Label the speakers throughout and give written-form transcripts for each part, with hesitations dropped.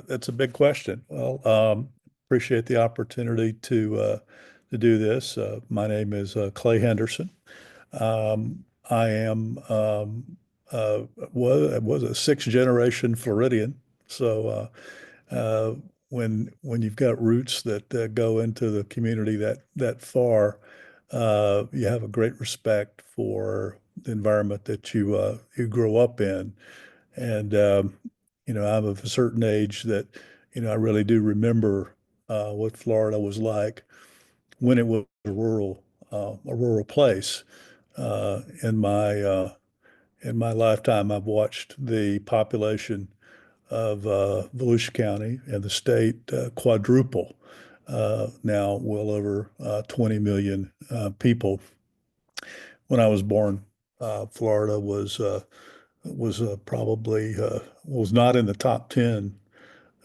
Speaker 1: that's a big question. Well, appreciate the opportunity to do this. My name is Clay Henderson. I am was a sixth generation Floridian. So when you've got roots that go into the community that far, you have a great respect for the environment that you grow up in. And I'm of a certain age that I really do remember what Florida was like when it was a rural place. In my lifetime, I've watched the population of Volusia County and the state quadruple. Now well over 20 million people. When I was born, Florida was probably was not in the top 10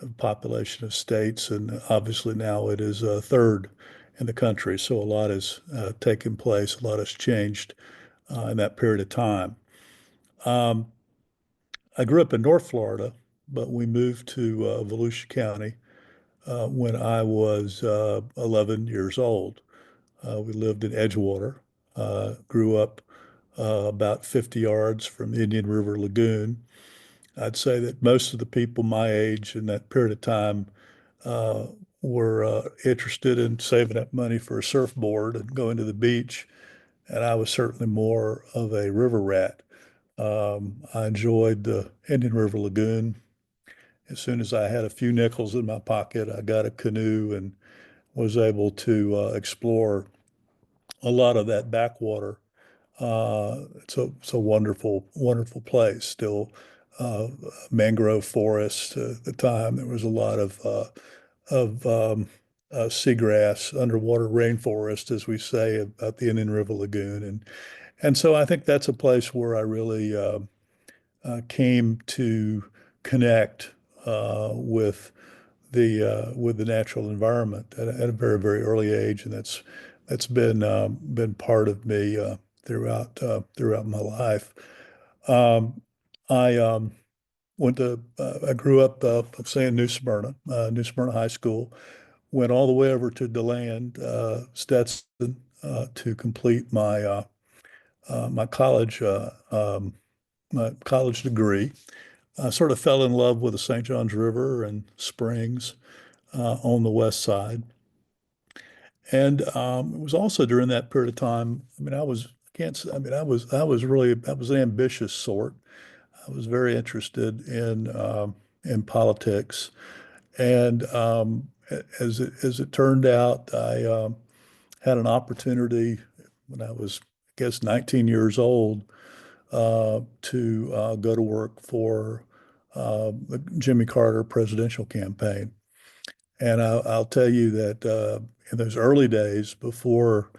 Speaker 1: of population of states, and obviously now it is third in the country. So a lot has taken place, a lot has changed in that period of time. Um, I grew up in North Florida, but we moved to Volusia County when I was 11 years old. We lived in Edgewater, grew up about 50 yards from Indian River Lagoon. I'd say that most of the people my age in that period of time uh, were interested in saving up money for a surfboard and going to the beach. And I was certainly more of a river rat. I enjoyed the Indian River Lagoon. As soon as I had a few nickels in my pocket, I got a canoe and was able to explore a lot of that backwater. It's a wonderful, wonderful place. Still, mangrove forest at the time. There was a lot of seagrass, underwater rainforest, as we say, about the Indian River Lagoon, and so I think that's a place where I really came to connect with the natural environment at a very, very early age, and that's been part of me throughout my life. Um, I I grew up, let's say, in New Smyrna High School. Went all the way over to DeLand, Stetson, to complete my my college degree. I sort of fell in love with the St. Johns River and Springs on the west side. And it was also during that period of time. I mean, I can't say, I mean, I was an ambitious sort. I was very interested in politics. And as it turned out, I had an opportunity when I was, I guess, 19 years old to go to work for the Jimmy Carter presidential campaign. And I'll tell you that in those early days before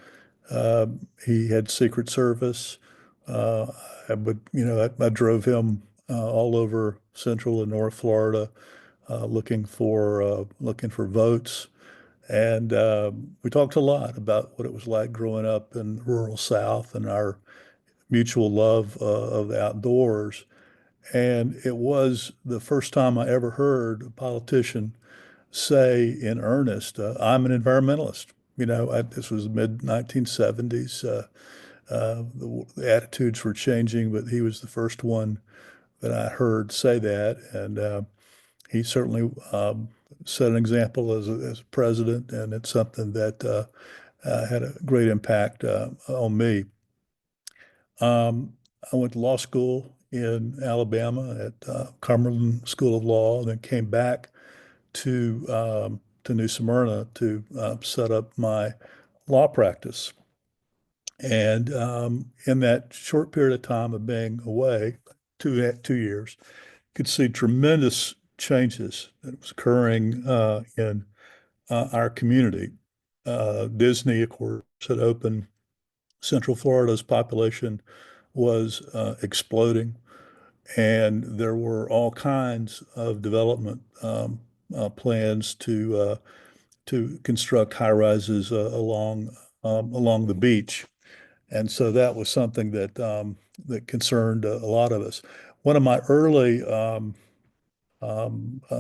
Speaker 1: uh, he had Secret Service, uh, I drove him all over Central and North Florida looking for votes. And we talked a lot about what it was like growing up in the rural South and our mutual love of the outdoors. And it was the first time I ever heard a politician say in earnest, I'm an environmentalist. This was mid 1970s. The attitudes were changing, but he was the first one that I heard say that. And he certainly set an example as a president, and it's something that had a great impact on me. I went to law school in Alabama at Cumberland School of Law, and then came back to New Smyrna to set up my law practice. And in that short period of time of being away, 2 years, could see tremendous changes that was occurring in our community. Disney, of course, had opened. Central Florida's population was exploding, and there were all kinds of development plans to construct high rises along the beach, and so that was something that that concerned a lot of us. One of my early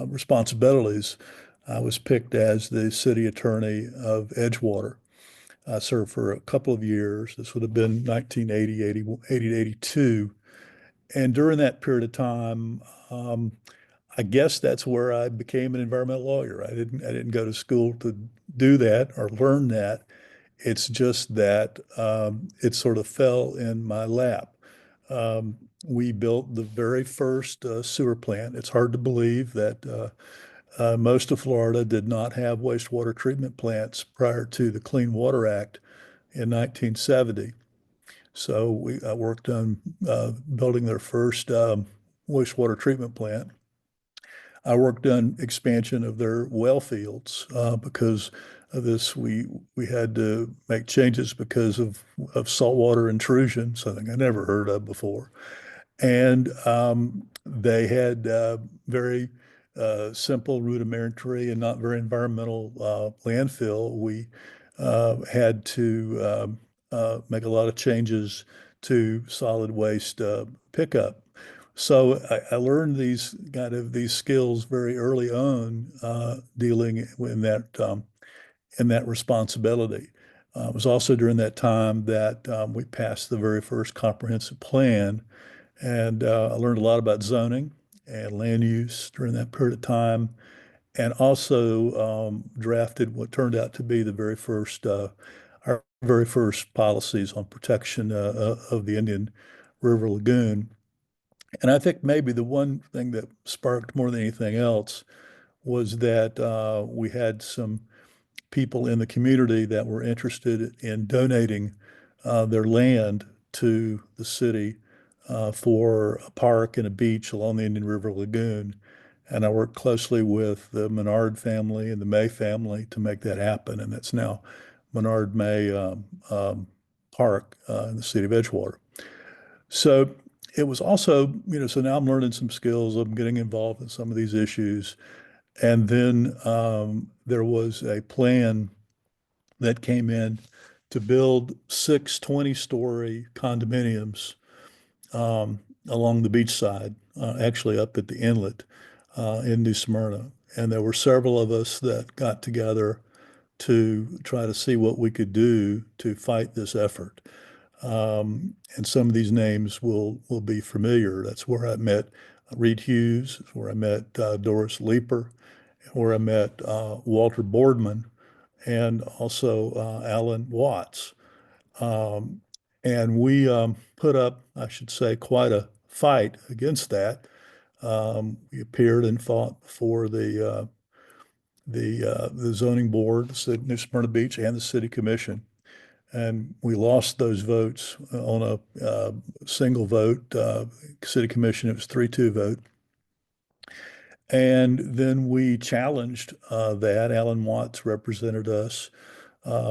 Speaker 1: responsibilities, I was picked as the city attorney of Edgewater. I served for a couple of years. This would have been 1980, 80, 82. And during that period of time, I guess that's where I became an environmental lawyer. I didn't go to school to do that or learn that. It's just that it sort of fell in my lap. We built the very first sewer plant. It's hard to believe that most of Florida did not have wastewater treatment plants prior to the Clean Water Act in 1970. So I worked on building their first wastewater treatment plant. I worked on expansion of their well fields because of this. We had to make changes because of saltwater intrusion, something I never heard of before. And they had very simple, rudimentary, and not very environmental landfill. We had to make a lot of changes to solid waste pickup. So I learned these skills very early on, dealing in that responsibility. It was also during that time that we passed the very first comprehensive plan, and I learned a lot about zoning and land use during that period of time, and also drafted what turned out to be our very first policies on protection of the Indian River Lagoon. And I think maybe the one thing that sparked more than anything else was that we had some people in the community that were interested in donating their land to the city for a park and a beach along the Indian River Lagoon. And I worked closely with the Menard family and the May family to make that happen. And that's now Menard May Park in the city of Edgewater. So it was also, so now I'm learning some skills. I'm getting involved in some of these issues. And then there was a plan that came in to build 6 20-story condominiums along the beachside, actually up at the inlet in New Smyrna. And there were several of us that got together to try to see what we could do to fight this effort. And some of these names will be familiar. That's where I met Reed Hughes, where I met Doris Leeper, where I met Walter Boardman, and also Alan Watts. And we put up, I should say, quite a fight against that. We appeared and fought before the zoning board, the New Smyrna Beach, and the city commission. And we lost those votes on a single vote. City commission, it was 3-2 vote. And then we challenged that. Alan Watts represented us.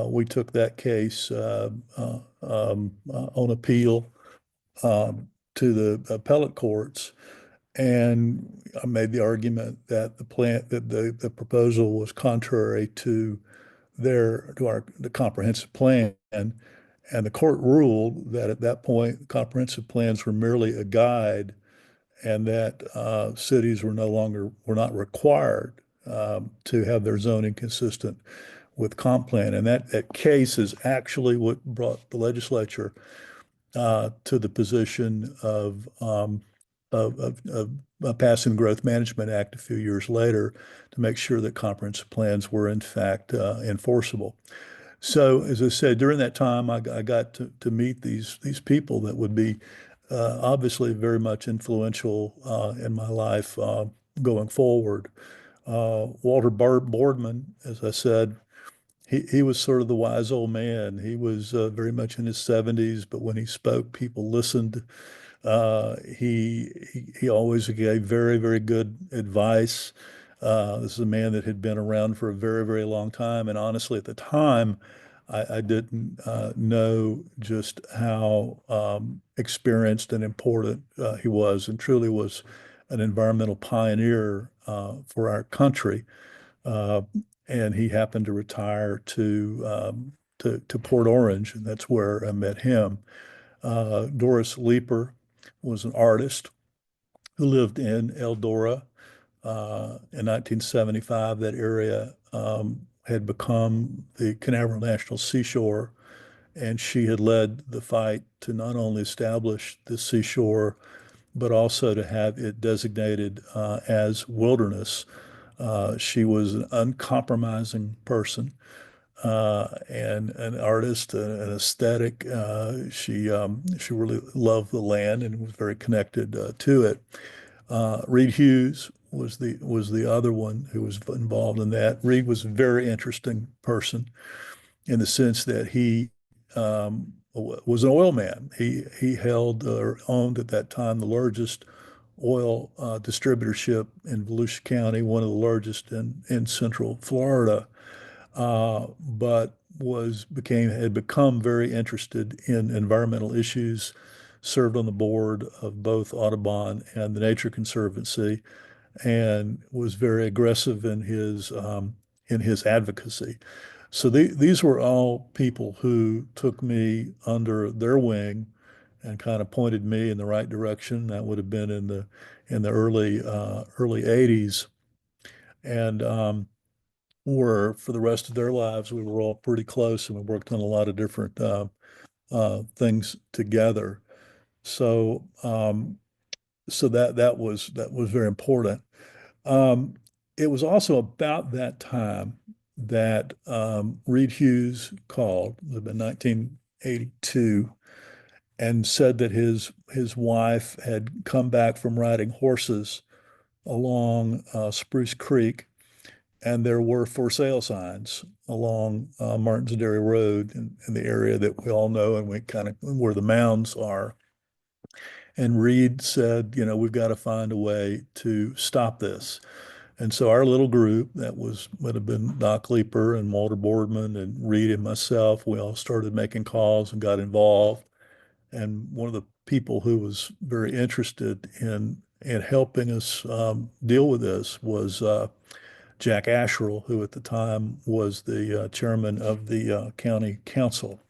Speaker 1: We took that case on appeal to the appellate courts, and I made the argument that the proposal was contrary to the comprehensive plan, and the court ruled that at that point, comprehensive plans were merely a guide, and that cities were not required to have their zoning consistent with comp plan. And that case is actually what brought the legislature to the position of passing the Growth Management Act a few years later to make sure that comprehensive plans were in fact enforceable. So, as I said, during that time, I got to meet these people that would be obviously very much influential in my life going forward. Walter Boardman, as I said, he was sort of the wise old man. He was very much in his 70s, but when he spoke, people listened. He always gave very, very good advice. This is a man that had been around for a very, very long time. And honestly, at the time, I didn't know just how experienced and important he was, and truly was an environmental pioneer for our country. And he happened to retire to Port Orange, and that's where I met him. Doris Leeper was an artist who lived in Eldora, In 1975, that area had become the Canaveral National Seashore, and she had led the fight to not only establish the seashore, but also to have it designated as wilderness. She was an uncompromising person and an artist, an aesthetic. She really loved the land and was very connected to it. Reed Hughes was the other one who was involved in that. Reed was a very interesting person in the sense that he was an oil man. He held or owned at that time the largest oil distributorship in Volusia County, one of the largest in Central Florida, but had become very interested in environmental issues. Served on the board of both Audubon and the Nature Conservancy, and was very aggressive in his advocacy. So these were all people who took me under their wing and kind of pointed me in the right direction. That would have been in the early 80s, and were for the rest of their lives. We were all pretty close, and we worked on a lot of different things together. So so that was very important. Um, it was also about that time that Reed Hughes called, it was in 1982, and said that his wife had come back from riding horses along Spruce Creek, and there were for sale signs along Martins Dairy Road in the area that we all know and we kind of where the mounds are. And Reed said, we've got to find a way to stop this. And so our little group that would have been Doc Leeper and Walter Boardman and Reed and myself, we all started making calls and got involved. And one of the people who was very interested in helping us deal with this was Jack Asherle, who at the time was the chairman of the county council.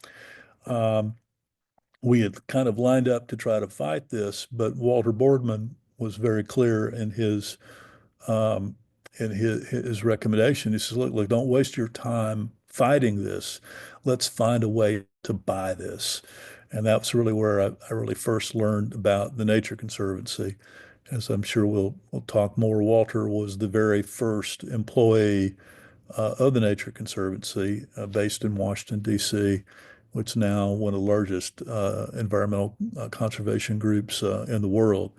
Speaker 1: Um, we had kind of lined up to try to fight this, but Walter Boardman was very clear um, in his recommendation. He says, look, don't waste your time fighting this. Let's find a way to buy this. And that's really where I really first learned about the Nature Conservancy. As I'm sure we'll talk more, Walter was the very first employee of the Nature Conservancy based in Washington, D.C., which is now one of the largest environmental conservation groups in the world.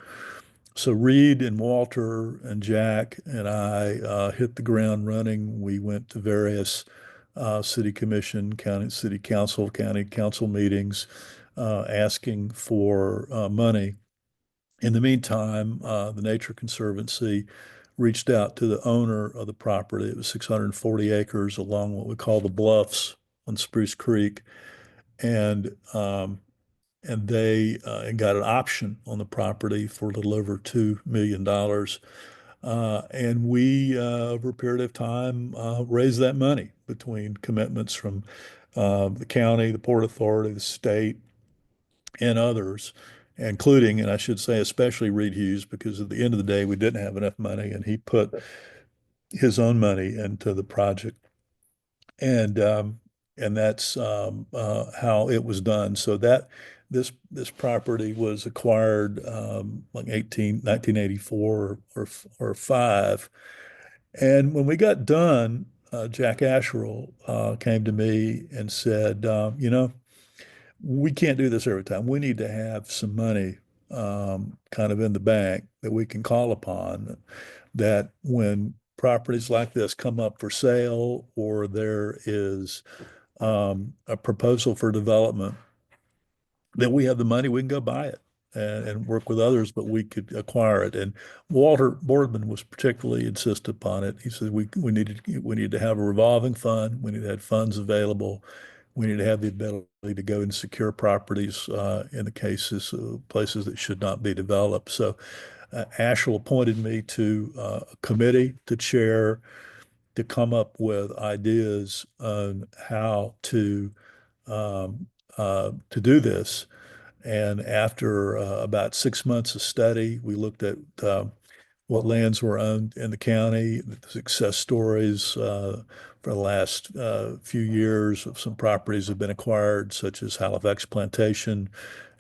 Speaker 1: So Reed and Walter and Jack and I hit the ground running. We went to various city commission, city council meetings, asking for money. In the meantime, the Nature Conservancy reached out to the owner of the property. It was 640 acres along what we call the bluffs on Spruce Creek, and they got an option on the property for a little over $2 million. And we, over a period of time, raised that money between commitments from the county, the Port Authority, the state, and others, including, and I should say, especially Reed Hughes, because at the end of the day, we didn't have enough money, and he put his own money into the project, and um, and that's how it was done. So that this property was acquired like 1984 or five, and when we got done, Jack Asherle came to me and said, we can't do this every time. We need to have some money kind of in the bank that we can call upon, that when properties like this come up for sale or there is a proposal for development, that we have the money, we can go buy it and work with others, but we could acquire it. And Walter Boardman was particularly insistent upon it. He said we need to have a revolving fund. We need to have funds available. We need to have the ability to go and secure properties in the cases of places that should not be developed. So Ashel appointed me to a committee to chair to come up with ideas on how to do this. And after about 6 months of study, we looked at what lands were owned in the county, the success stories for the last few years of some properties have been acquired, such as Halifax Plantation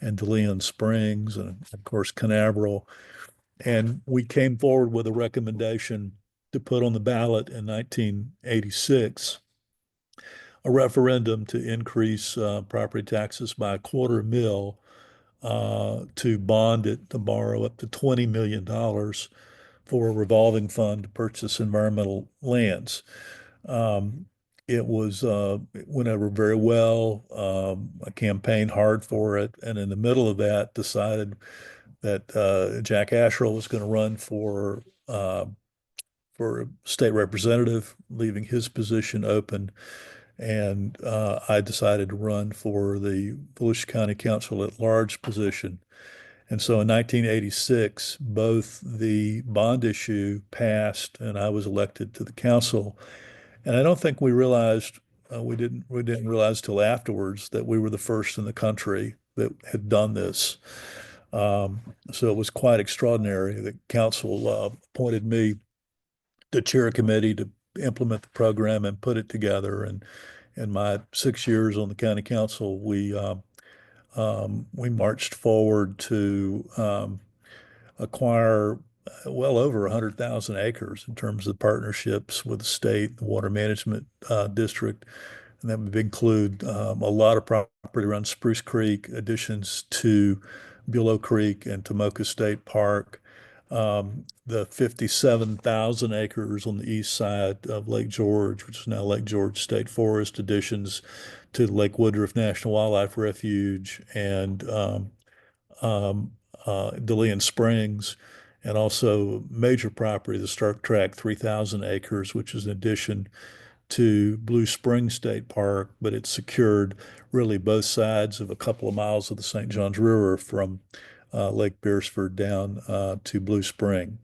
Speaker 1: and DeLeon Springs, and of course Canaveral. And we came forward with a recommendation to put on the ballot in 1986 a referendum to increase property taxes by a quarter mil, to bond it to borrow up to $20 million for a revolving fund to purchase environmental lands. Um, it went over very well. I campaigned hard for it, and in the middle of that, decided that Jack Asherle was going to run for state representative, leaving his position open. And I decided to run for the Volusia County Council at Large position. And so in 1986, both the bond issue passed and I was elected to the council. And I don't think we realized, we didn't realize till afterwards that we were the first in the country that had done this. So it was quite extraordinary. The council appointed me to chair a committee to implement the program and put it together. And in my 6 years on the county council, we marched forward to acquire well over 100,000 acres in terms of partnerships with the state, the water management district. And that would include a lot of property around Spruce Creek, additions to Bulow Creek and Tomoka State Park, the 57,000 acres on the east side of Lake George, which is now Lake George State Forest, additions to Lake Woodruff National Wildlife Refuge, and um, DeLeon Springs, and also major property, the Stark Tract, 3,000 acres, which is an addition to Blue Spring State Park, but it secured really both sides of a couple of miles of the St. Johns River from Lake Beresford down to Blue Spring.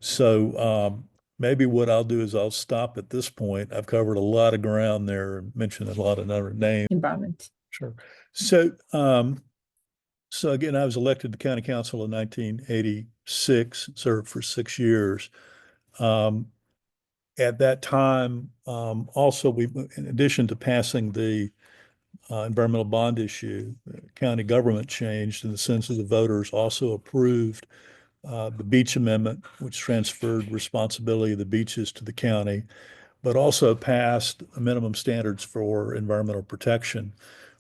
Speaker 1: So maybe what I'll do is I'll stop at this point. I've covered a lot of ground there, mentioned a lot of other names.
Speaker 2: Environment.
Speaker 1: Sure. So, so again, I was elected to county council in 1986, served for 6 years. At that time, also, in addition to passing the environmental bond issue, the county government changed in the sense that the voters also approved the beach amendment, which transferred responsibility of the beaches to the county, but also passed minimum standards for environmental protection,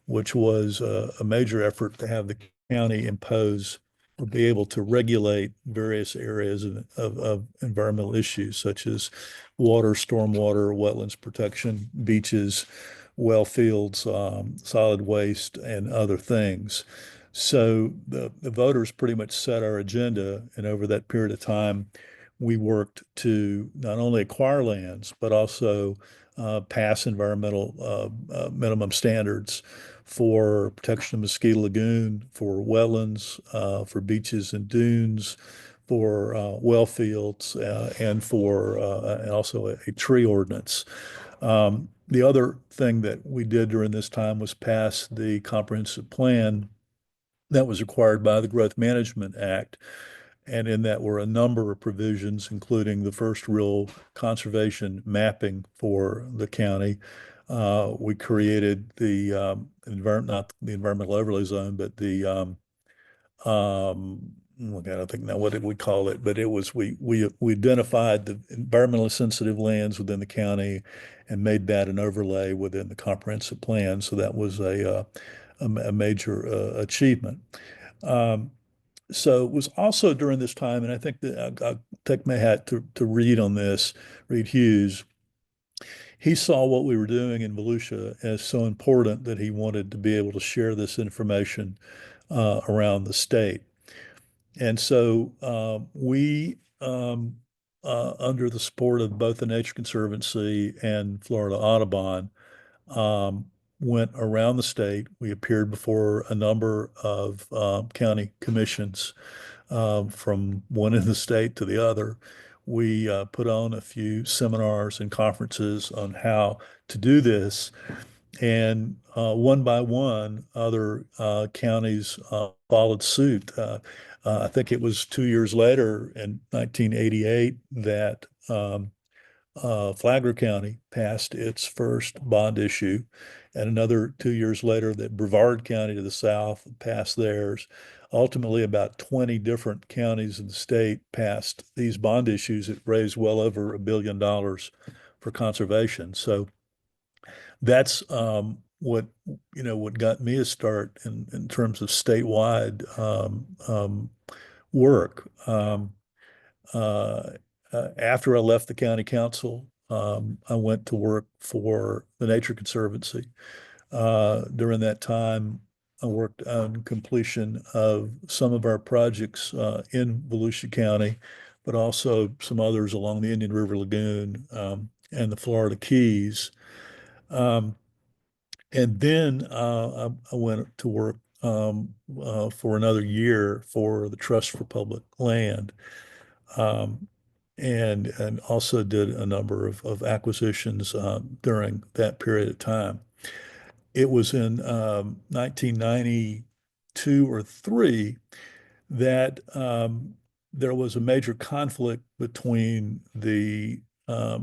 Speaker 1: which was a major effort to have the county impose or be able to regulate various areas of environmental issues such as water, stormwater, wetlands protection, beaches, well fields, solid waste, and other things. So the voters pretty much set our agenda, and over that period of time, we worked to not only acquire lands, but also pass environmental minimum standards for protection of Mosquito Lagoon, for wetlands, for beaches and dunes, for well fields, and also a tree ordinance. The other thing that we did during this time was pass the comprehensive plan that was required by the Growth Management Act. And in that were a number of provisions, including the first real conservation mapping for the county. We created the not the environmental overlay zone, but the I don't think now what did we call it, but it was we identified the environmentally sensitive lands within the county and made that an overlay within the comprehensive plan. So that was a major achievement. So it was also during this time, and I think that I'll take my hat to Reed on this, Reed Hughes. He saw what we were doing in Volusia as so important that he wanted to be able to share this information around the state. And so under the support of both the Nature Conservancy and Florida Audubon, um, went around the state. We appeared before a number of county commissions from one in the state to the other. We put on a few seminars and conferences on how to do this. And one by one, other counties followed suit. I think it was 2 years later in 1988 that Flagler County passed its first bond issue, and another 2 years later that Brevard County to the south passed theirs. Ultimately, about 20 different counties in the state passed these bond issues that raised well over $1 billion for conservation. So that's what got me a start in terms of statewide work. Uh, After I left the county council, I went to work for the Nature Conservancy. During that time, I worked on completion of some of our projects in Volusia County, but also some others along the Indian River Lagoon and the Florida Keys. Um, and then I went to work for another year for the Trust for Public Land, um, and also did a number of acquisitions during that period of time. It was in 1992 or three that there was a major conflict between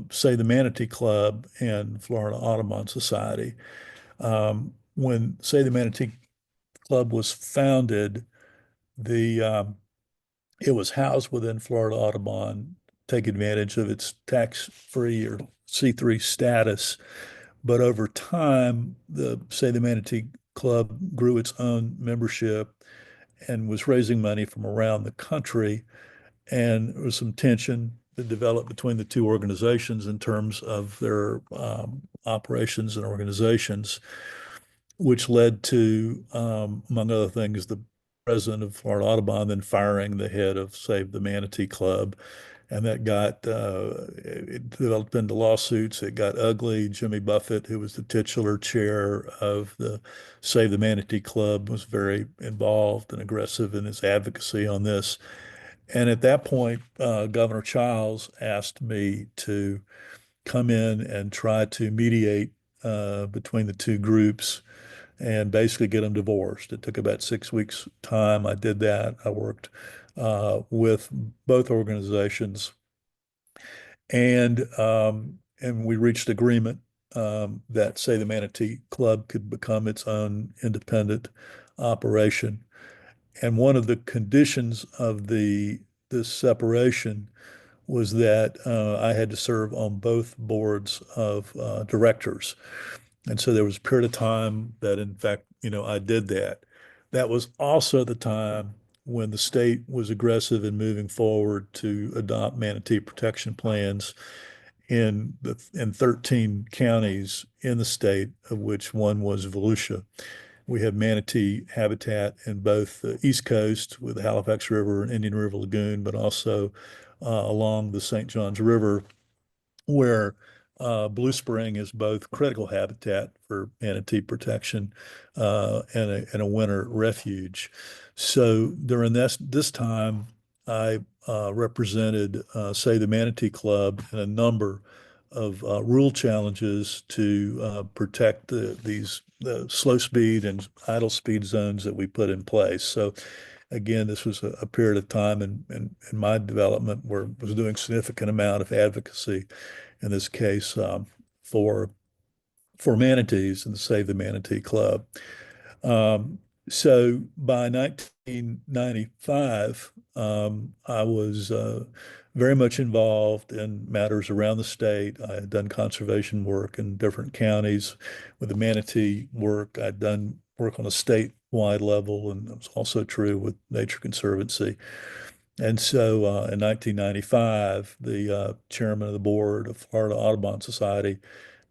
Speaker 1: say, the Manatee Club and Florida Audubon Society. When, say, the Manatee Club was founded, the it was housed within Florida Audubon, take advantage of its tax-free or C3 status. But over time, the Manatee Club grew its own membership and was raising money from around the country. And there was some tension that developed between the two organizations in terms of their operations and organizations, which led to, among other things, the president of Florida Audubon then firing the head of Save the Manatee Club. And that it developed into lawsuits. It got ugly. Jimmy Buffett, who was the titular chair of the Save the Manatee Club, was very involved and aggressive in his advocacy on this. And at that point, Governor Childs asked me to come in and try to mediate between the two groups and basically get them divorced. It took about 6 weeks' time. I did that. I worked with both organizations, and we reached agreement that, say, the Manatee Club could become its own independent operation. And one of the conditions of this separation was that I had to serve on both boards of directors. And so there was a period of time that, in fact, I did that. That was also the time when the state was aggressive in moving forward to adopt manatee protection plans in 13 counties in the state, of which one was Volusia. We have manatee habitat in both the East Coast with the Halifax River and Indian River Lagoon, but also along the St. Johns River, where Blue Spring is both critical habitat for manatee protection and a winter refuge. So during this time, I represented, say, the Manatee Club in a number of rule challenges to protect the slow speed and idle speed zones that we put in place. So again, this was a period of time in my development where I was doing a significant amount of advocacy, in this case, for manatees and to Save the Manatee Club. So by 1995, I was very much involved in matters around the state. I had done conservation work in different counties. With the manatee work, I'd done work on a statewide level, and it was also true with Nature Conservancy. And so in 1995, the chairman of the board of Florida Audubon Society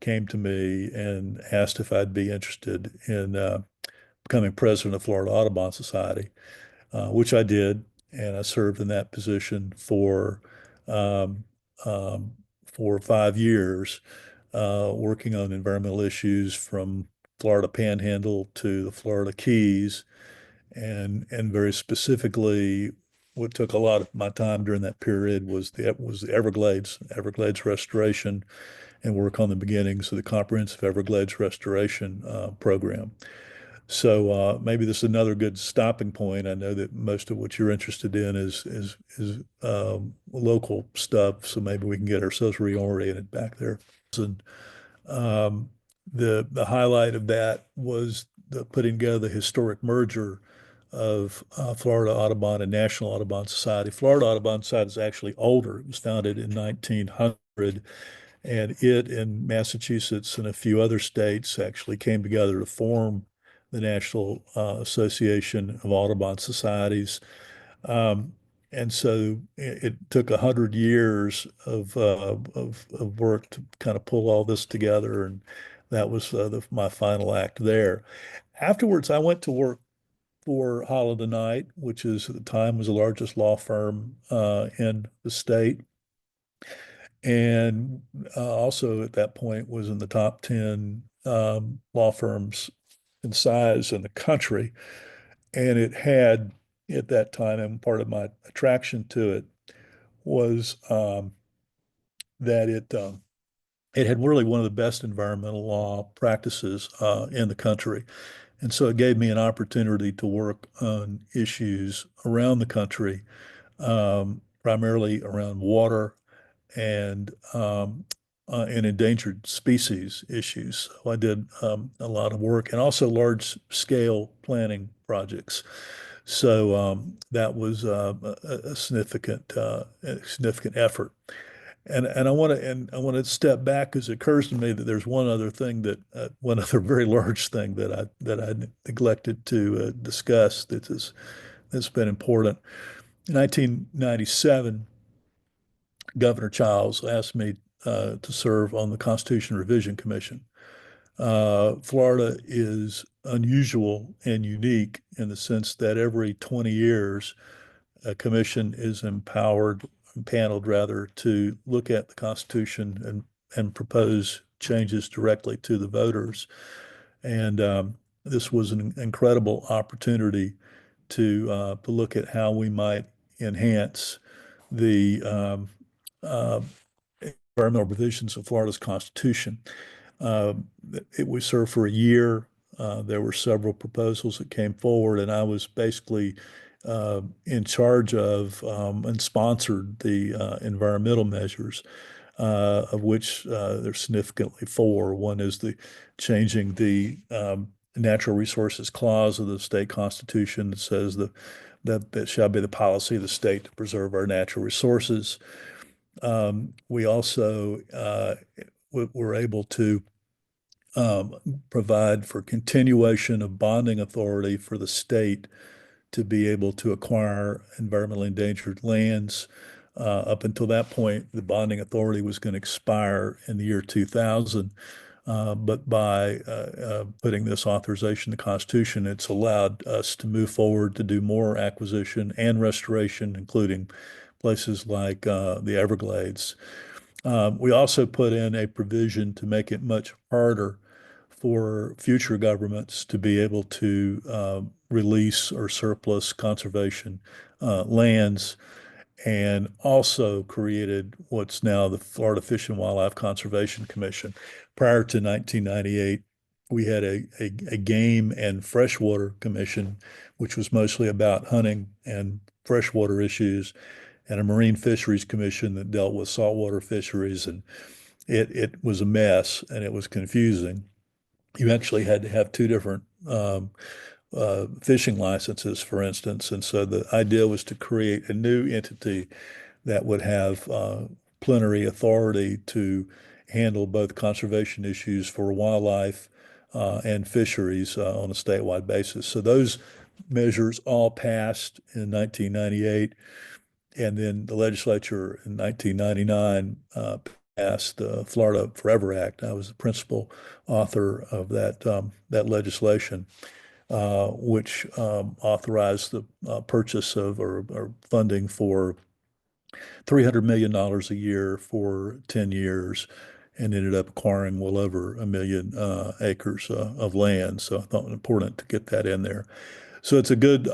Speaker 1: came to me and asked if I'd be interested in becoming president of Florida Audubon Society, which I did. And I served in that position um, for 5 years, working on environmental issues from Florida Panhandle to the Florida Keys. And very specifically, what took a lot of my time during that period was the Everglades restoration, and work on the beginnings of the comprehensive Everglades restoration program. So maybe this is another good stopping point. I know that most of what you're interested in is local stuff, so maybe we can get ourselves reoriented back there. And um, the highlight of that was the putting together the historic merger of Florida Audubon and National Audubon Society. Florida Audubon Society is actually older. It was founded in 1900, and it in Massachusetts and a few other states actually came together to form the National Association of Audubon Societies. Um, and so it took 100 years of work to kind of pull all this together, and that was my final act there. Afterwards, I went to work for Holland and Knight, which is at the time was the largest law firm in the state, and also at that point was in the top 10 law firms in size in the country. And it had at that time, and part of my attraction to it was that it had really one of the best environmental law practices in the country. And so it gave me an opportunity to work on issues around the country, primarily around water and endangered species issues. So I did a lot of work and also large scale planning projects. So that was a significant effort. And I want to step back because it occurs to me that there's one other thing one other very large thing that I neglected to discuss that's been important. In 1997, Governor Childs asked me to serve on the Constitution Revision Commission. Florida is unusual and unique in the sense that every 20 years, a commission is paneled rather, to look at the Constitution and propose changes directly to the voters. And this was an incredible opportunity to look at how we might enhance the environmental provisions of Florida's Constitution. Uh, we served for a year. There were several proposals that came forward, and I was basically in charge of and sponsored the environmental measures, of which there's significantly four. One is the changing the natural resources clause of the state constitution that says that shall be the policy of the state to preserve our natural resources. We also were able to um, provide for continuation of bonding authority for the state to be able to acquire environmentally endangered lands. Up until that point, the bonding authority was going to expire in the year 2000. But by putting this authorization in the Constitution, it's allowed us to move forward to do more acquisition and restoration, including places like the Everglades. We also put in a provision to make it much harder for future governments to be able to release or surplus conservation lands, and also created what's now the Florida Fish and Wildlife Conservation Commission. Prior to 1998, we had a game and freshwater commission, which was mostly about hunting and freshwater issues, and a marine fisheries commission that dealt with saltwater fisheries. And it was a mess and it was confusing. You actually had to have two different fishing licenses, for instance. And so the idea was to create a new entity that would have plenary authority to handle both conservation issues for wildlife and fisheries on a statewide basis. So those measures all passed in 1998. And then the legislature in 1999 passed the Florida Forever Act. I was the principal author of that legislation, which authorized the purchase of or funding for $300 million a year for 10 years, and ended up acquiring well over a million acres of land. So I thought it was important to get that in there. So it's a good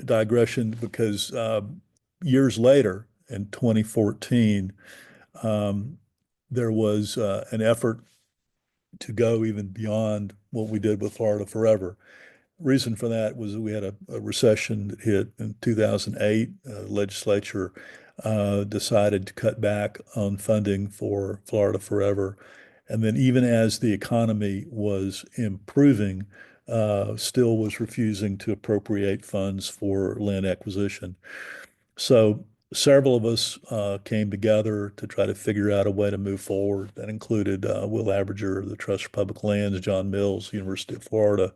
Speaker 1: digression because years later, in 2014, um, there was an effort to go even beyond what we did with Florida Forever. reason for that was we had a recession that hit in 2008. Legislature decided to cut back on funding for Florida Forever. And then even as the economy was improving, still was refusing to appropriate funds for land acquisition. So several of us came together to try to figure out a way to move forward. That included Will Aberger of the Trust for Public Lands, John Mills, University of Florida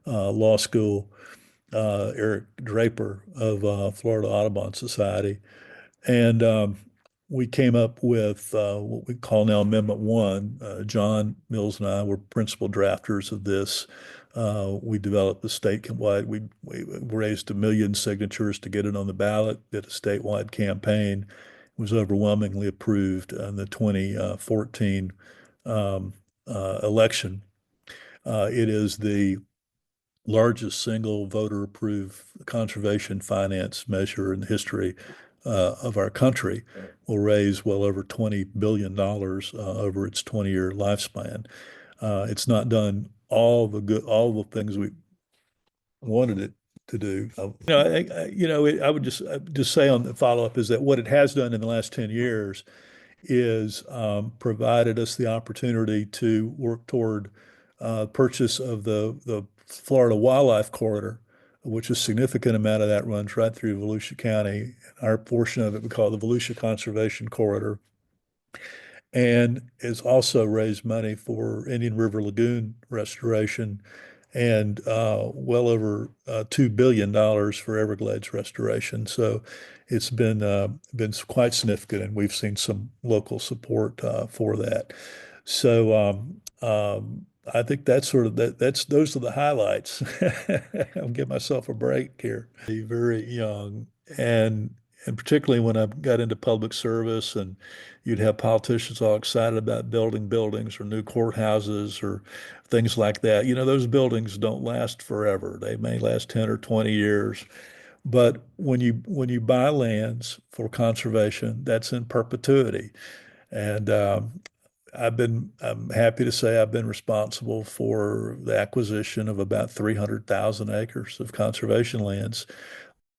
Speaker 1: Law School, Eric Draper of Florida Audubon Society. And we came up with what we call now Amendment 1. John Mills and I were principal drafters of this. We developed the statewide, we raised 1 million signatures to get it on the ballot, did a statewide campaign. It was overwhelmingly approved in the 2014 election. It is the largest single voter approved conservation finance measure in the history of our country. Will raise well over $20 billion over its 20-year lifespan. It's not done all the things we wanted it to do. I would just say on the follow up is that what it has done in the last 10 years is provided us the opportunity to work toward purchase of the Florida Wildlife Corridor, which a significant amount of that runs right through Volusia County. Our portion of it we call the Volusia Conservation Corridor, and it's also raised money for Indian River Lagoon restoration and well over $2 billion for Everglades restoration. So it's been quite significant, and we've seen some local support for that. So I think that's sort of that's those are the highlights. I'll give myself a break here. Very young, and particularly when I got into public service, and you'd have politicians all excited about building buildings or new courthouses or things like that. Those buildings don't last forever. They may last 10 or 20 years. But when you buy lands for conservation, that's in perpetuity. And I'm happy to say I've been responsible for the acquisition of about 300,000 acres of conservation lands.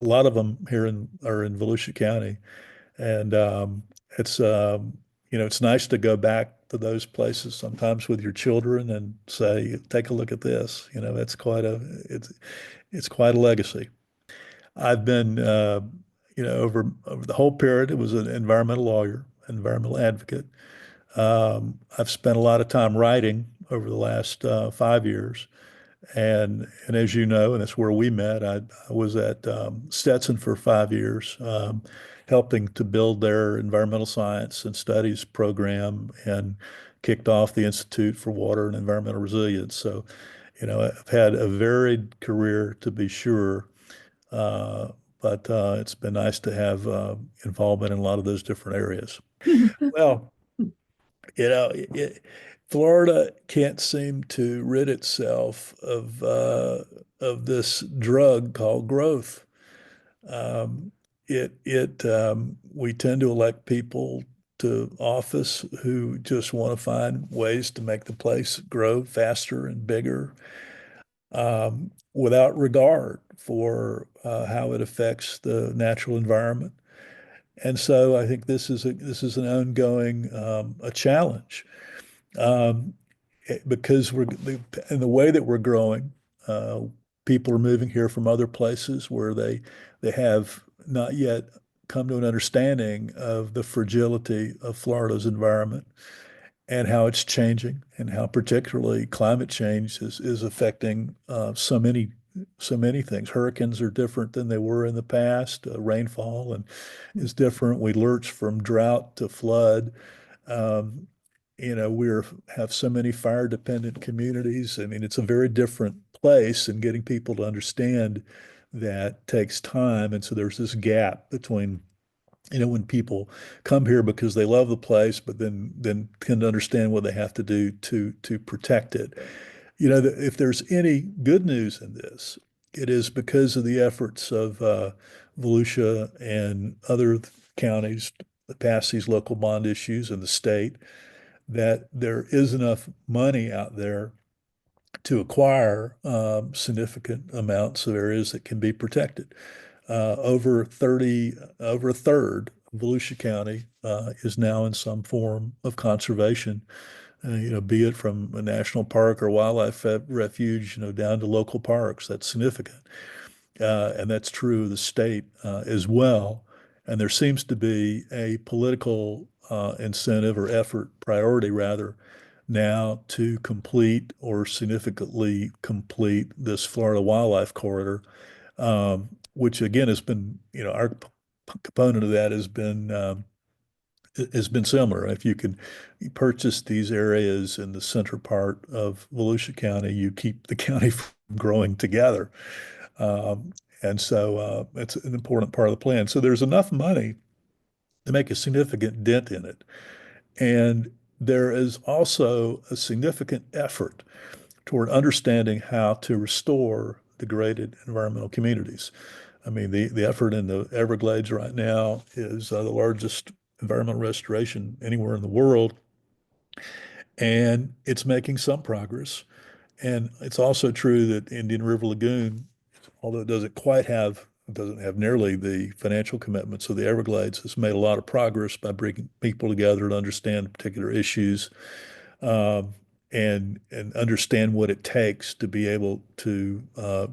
Speaker 1: A lot of them are in Volusia County, and it's it's nice to go back to those places sometimes with your children and say, take a look at this. It's quite a legacy. I've been over the whole period. It was an environmental lawyer, environmental advocate. I've spent a lot of time writing over the last 5 years. And as you know, and that's where we met, I was at Stetson for 5 years, helping to build their environmental science and studies program and kicked off the Institute for Water and Environmental Resilience. So, I've had a varied career to be sure, uh, but it's been nice to have involvement in a lot of those different areas. Well, Florida can't seem to rid itself of this drug called growth. Um, we tend to elect people to office who just want to find ways to make the place grow faster and bigger, without regard for how it affects the natural environment. And so I think this is an ongoing a challenge. Um, because in the way that we're growing, uh, people are moving here from other places where they have not yet come to an understanding of the fragility of Florida's environment and how it's changing, and how particularly climate change is affecting so many things. Hurricanes are different than they were in the past. Rainfall and is different. We lurch from drought to flood. Um, we have so many fire dependent communities. I mean, it's a very different place, and getting people to understand that takes time. And so there's this gap between, when people come here because they love the place, but then can understand what they have to do to protect it. If there's any good news in this, it is because of the efforts of Volusia and other counties that pass these local bond issues in the state, that there is enough money out there to acquire significant amounts of areas that can be protected. Over a third of Volusia County is now in some form of conservation, be it from a national park or wildlife refuge, down to local parks. That's significant. And that's true of the state as well. And there seems to be a political incentive or effort, priority rather, now to complete or significantly complete this Florida wildlife corridor, which again has been, our component of that has been similar. If you can purchase these areas in the center part of Volusia County, you keep the county from growing together. And so it's an important part of the plan. So there's enough money to make a significant dent in it. And there is also a significant effort toward understanding how to restore degraded environmental communities. I mean, the effort in the Everglades right now is the largest environmental restoration anywhere in the world, and it's making some progress. And it's also true that Indian River Lagoon, although doesn't have nearly the financial commitments of the Everglades, has made a lot of progress by bringing people together to understand particular issues, um, and understand what it takes to be able to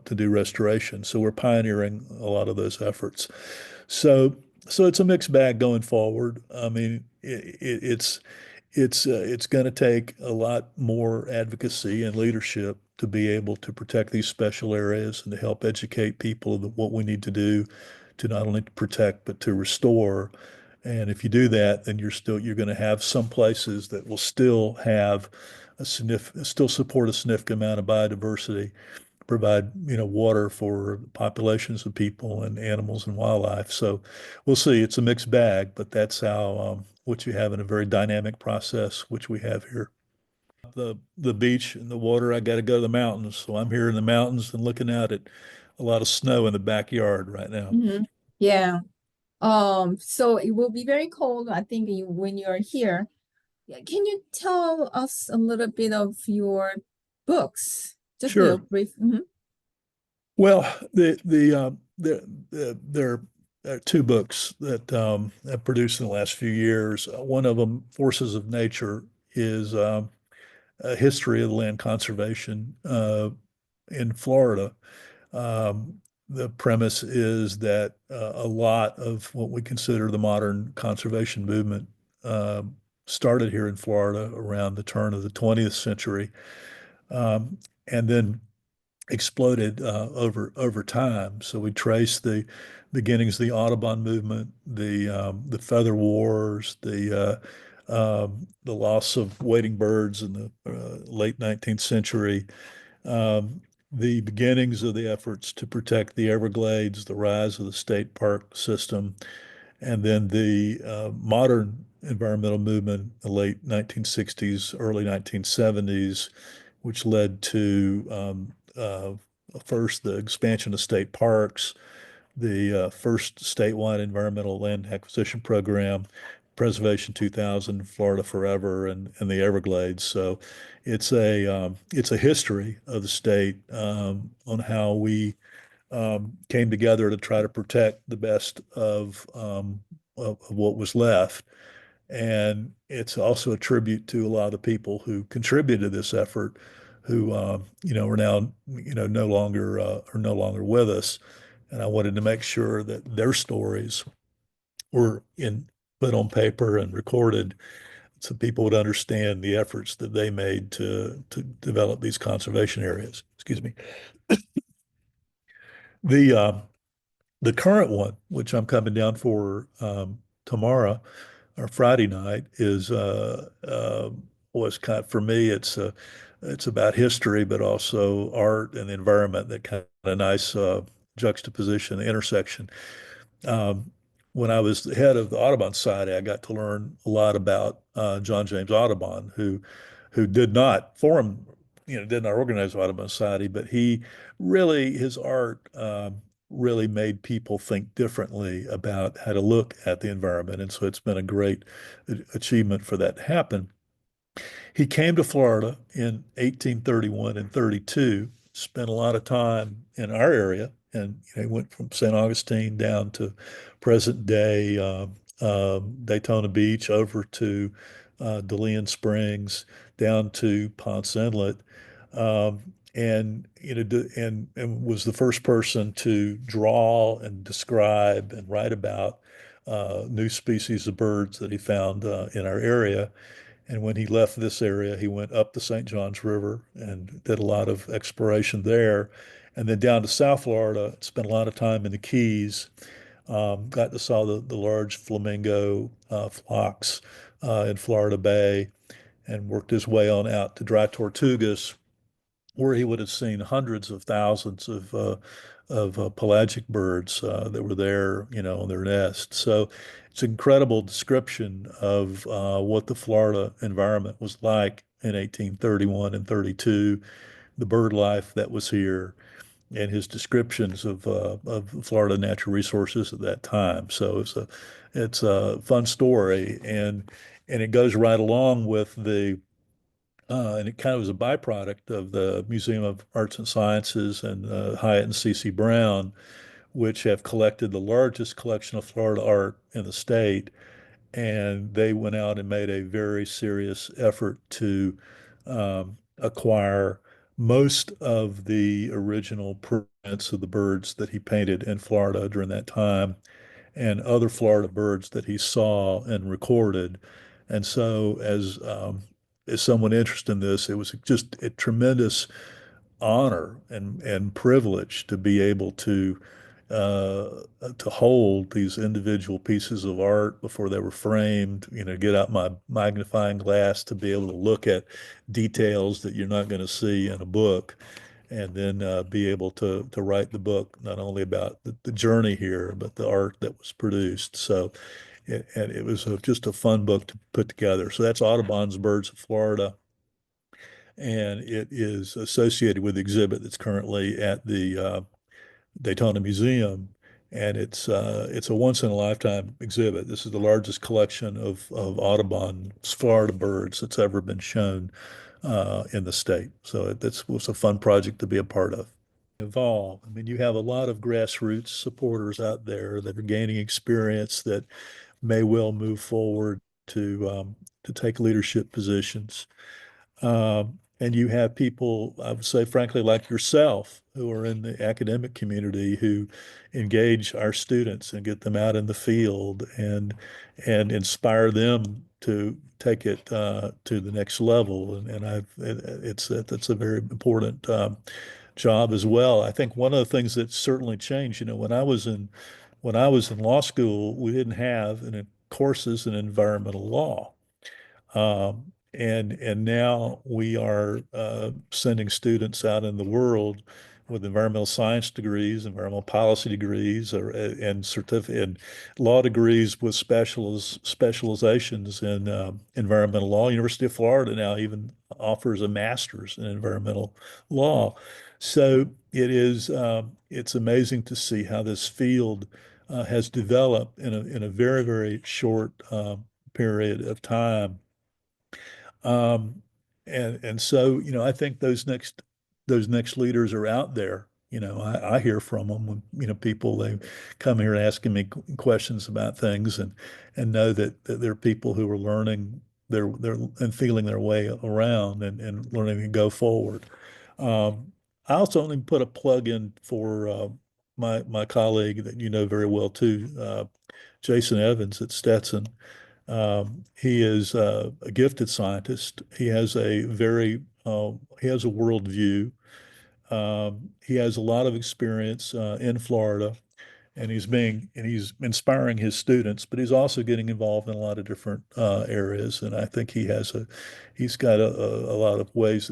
Speaker 1: do restoration. So we're pioneering a lot of those efforts. So so it's a mixed bag going forward. I mean, it's going to take a lot more advocacy and leadership to be able to protect these special areas and to help educate people of what we need to do to not only protect but to restore. And if you do that, then you're going to have some places that will still have still support a significant amount of biodiversity, provide, water for populations of people and animals and wildlife. So we'll see. It's a mixed bag, but that's how what you have in a very dynamic process, which we have here. The beach and the water, I got to go to the mountains. So I'm here in the mountains and looking out at a lot of snow in the backyard right now.
Speaker 2: Hmm. Yeah. So it will be very cold, I think, when you're here. Yeah, can you tell us a little bit of your books? Just a
Speaker 1: Sure.
Speaker 2: brief. Mhm.
Speaker 1: Well, there are two books that I've produced in the last few years. One of them, Forces of Nature, is a history of land conservation in Florida. The premise is that a lot of what we consider the modern conservation movement uh, started here in Florida around the turn of the 20th century, and then exploded over time. So we trace the beginnings of the Audubon movement, the feather wars, the loss of wading birds in the late 19th century, um, the beginnings of the efforts to protect the Everglades, the rise of the state park system, and then the modern environmental movement in the late 1960s, early 1970s, which led to first the expansion of state parks, the first statewide environmental land acquisition program, Preservation 2000, Florida Forever, and the Everglades. So it's a history of the state on how we came together to try to protect the best of what was left. And it's also a tribute to a lot of the people who contributed to this effort, who are now are no longer with us. And I wanted to make sure that their stories were in put on paper and recorded so people would understand the efforts that they made to develop these conservation areas. Excuse me. The the current one, which I'm coming down for tomorrow or Friday night, is was kind of, for me. It's about history, but also art and the environment. That kind of nice juxtaposition, intersection. Um, when I was the head of the Audubon Society, I got to learn a lot about John James Audubon, who did not form, did not organize Audubon Society, but his art really made people think differently about how to look at the environment, and so it's been a great achievement for that to happen. He came to Florida in 1831 and 32, spent a lot of time in our area, and he went from St. Augustine down to present day Daytona Beach, over to DeLeon Springs, down to Ponce Inlet, and and was the first person to draw and describe and write about new species of birds that he found in our area. And when he left this area, he went up the St. Johns River and did a lot of exploration there. And then down to South Florida, spent a lot of time in the Keys, got to saw the large flamingo flocks in Florida Bay, and worked his way on out to Dry Tortugas, where he would have seen hundreds of thousands of pelagic birds that were there, on their nests. So it's an incredible description of what the Florida environment was like in 1831 and 32, the bird life that was here, and his descriptions of Florida natural resources at that time. So it's a fun story, and it goes right along with and it kind of was a byproduct of the Museum of Arts and Sciences and Hyatt and C.C. Brown, which have collected the largest collection of Florida art in the state. And they went out and made a very serious effort to acquire most of the original prints of the birds that he painted in Florida during that time, and other Florida birds that he saw and recorded. And so, as someone interested in this, it was just a tremendous honor and privilege to be able uh, to hold these individual pieces of art before they were framed. Get out my magnifying glass to be able to look at details that you're not going to see in a book, and then be able to write the book not only about the journey here, but the art that was produced. So, and it was just a fun book to put together. So that's Audubon's Birds of Florida, and it is associated with the exhibit that's currently at the Daytona Museum. And it's a once in a lifetime exhibit. This is the largest collection of Audubon's Florida birds that's ever been shown in the state. So it was a fun project to be a part of. Evolve. I mean, you have a lot of grassroots supporters out there that are gaining experience that may well move forward to take leadership positions. And you have people, I would say, frankly, like yourself, who are in the academic community, who engage our students and get them out in the field and inspire them to take it to the next level. And it's a very important job as well. I think one of the things that's certainly changed, when I was in law school, we didn't have courses in environmental law. And now we are sending students out in the world with environmental science degrees, environmental policy degrees, and certificate and law degrees with specializations in environmental law. University of Florida now even offers a master's in environmental law. So it's amazing to see how this field has developed in a very, very short period of time. Um, and so, I think those next leaders are out there. I hear from them when, people, they come here asking me questions about things, and know that there are people who are learning they're and feeling their way around, and learning to go forward. I also only put a plug in for my colleague that you know very well too, Jason Evans at Stetson. He is a gifted scientist. He has a worldview. He has a lot of experience in Florida, and he's inspiring his students, but he's also getting involved in a lot of different areas. And I think he's got a lot of ways